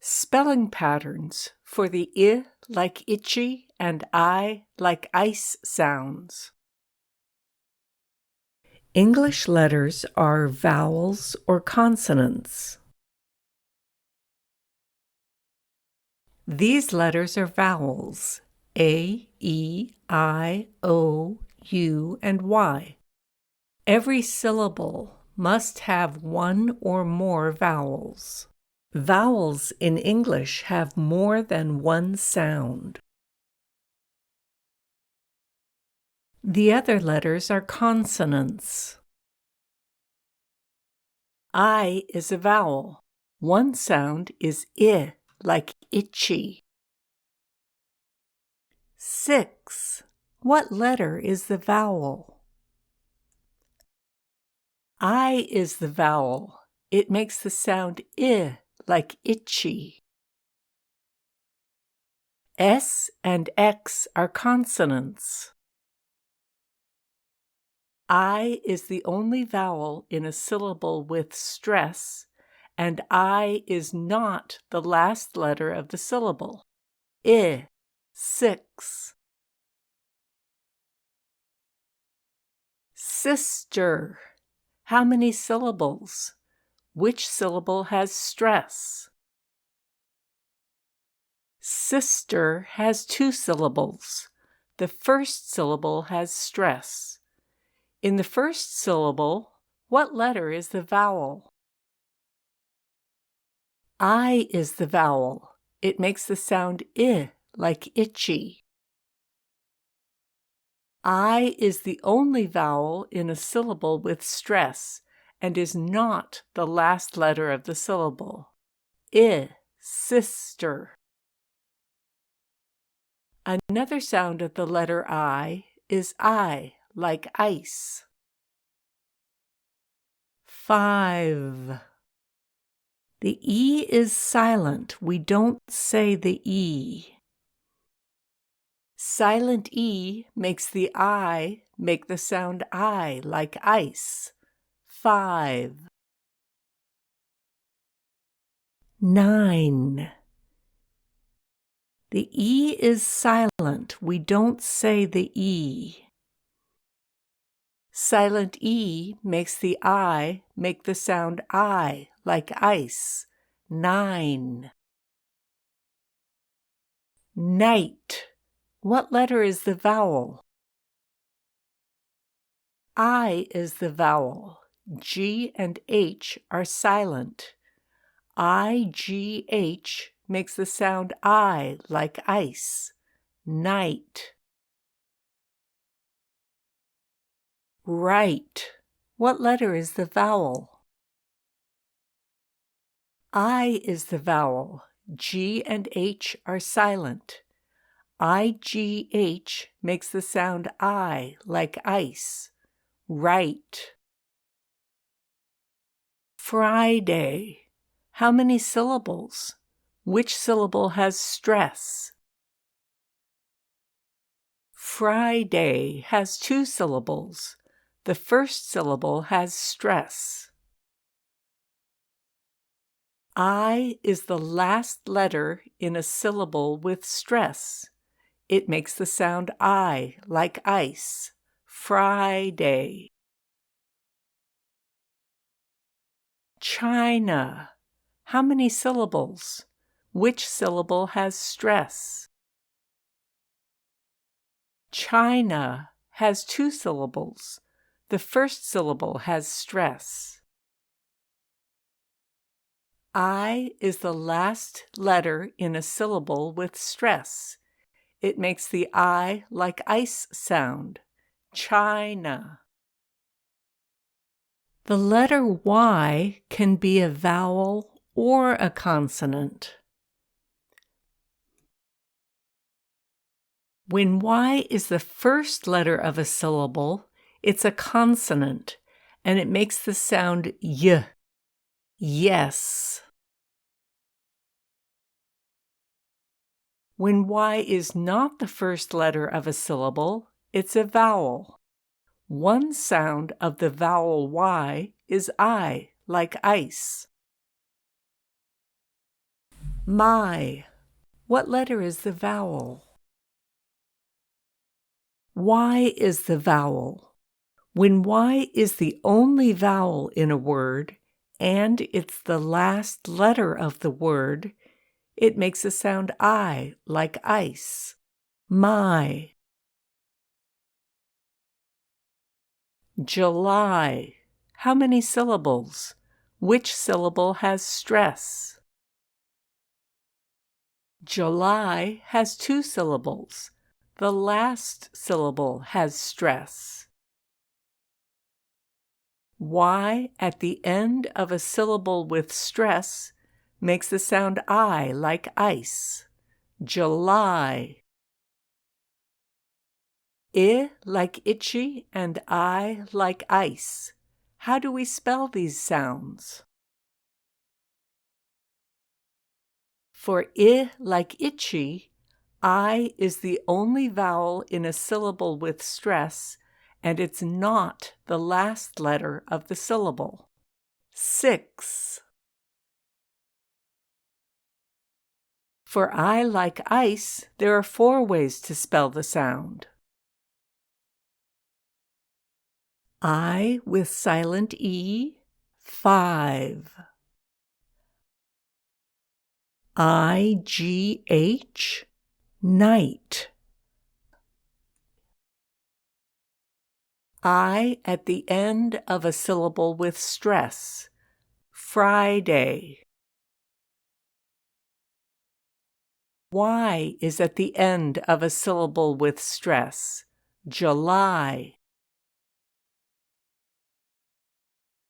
Spelling patterns for the I like itchy and I like ice sounds. English letters are vowels or consonants. These letters are vowels: A, E, I, O, U, and Y. Every syllable must have one or more vowels. Vowels in English have more than one sound. The other letters are consonants. I is a vowel. One sound is I, like itchy. 6. What letter is the vowel? I is the vowel. It makes the sound I, like itchy. S and X are consonants. I is the only vowel in a syllable with stress, and I is not the last letter of the syllable. I, 6. Sister. How many syllables? Which syllable has stress? Sister has 2 syllables. The first syllable has stress. In the first syllable, what letter is the vowel? I is the vowel. It makes the sound I, like itchy. I is the only vowel in a syllable with stress and is not the last letter of the syllable. I, sister. Another sound of the letter I is I, like ice. 5. The E is silent. We don't say the E. Silent E makes the I make the sound I, like ice. 5. 9. The E is silent. We don't say the E. Silent E makes the I make the sound I, like ice. 9. Night. What letter is the vowel? I is the vowel. G and H are silent. I-G-H makes the sound I, like ice. Night. Right. What letter is the vowel? I is the vowel. G and H are silent. I-G-H makes the sound I, like ice. Right. Friday. How many syllables? Which syllable has stress? Friday has 2 syllables. The first syllable has stress. I is the last letter in a syllable with stress. It makes the sound I, like ice. Friday. China. How many syllables? Which syllable has stress? China has 2 syllables. The first syllable has stress. I is the last letter in a syllable with stress. It makes the I like ice sound. China. The letter Y can be a vowel or a consonant. When Y is the first letter of a syllable, it's a consonant, and it makes the sound Y. Yes. When Y is not the first letter of a syllable, it's a vowel. One sound of the vowel Y is I, like ice. My. What letter is the vowel? Y is the vowel. When Y is the only vowel in a word, and it's the last letter of the word, it makes a sound I, like ice. My. July. How many syllables? Which syllable has stress? July has 2 syllables. The last syllable has stress. Y at the end of a syllable with stress makes the sound I, like ice. July. I like itchy and I like ice. How do we spell these sounds? For I like itchy, I is the only vowel in a syllable with stress, and it's not the last letter of the syllable. 6. For I like ice, there are 4 ways to spell the sound. I with silent E, 5. IGH, night. I at the end of a syllable with stress. Friday. Y is at the end of a syllable with stress. July.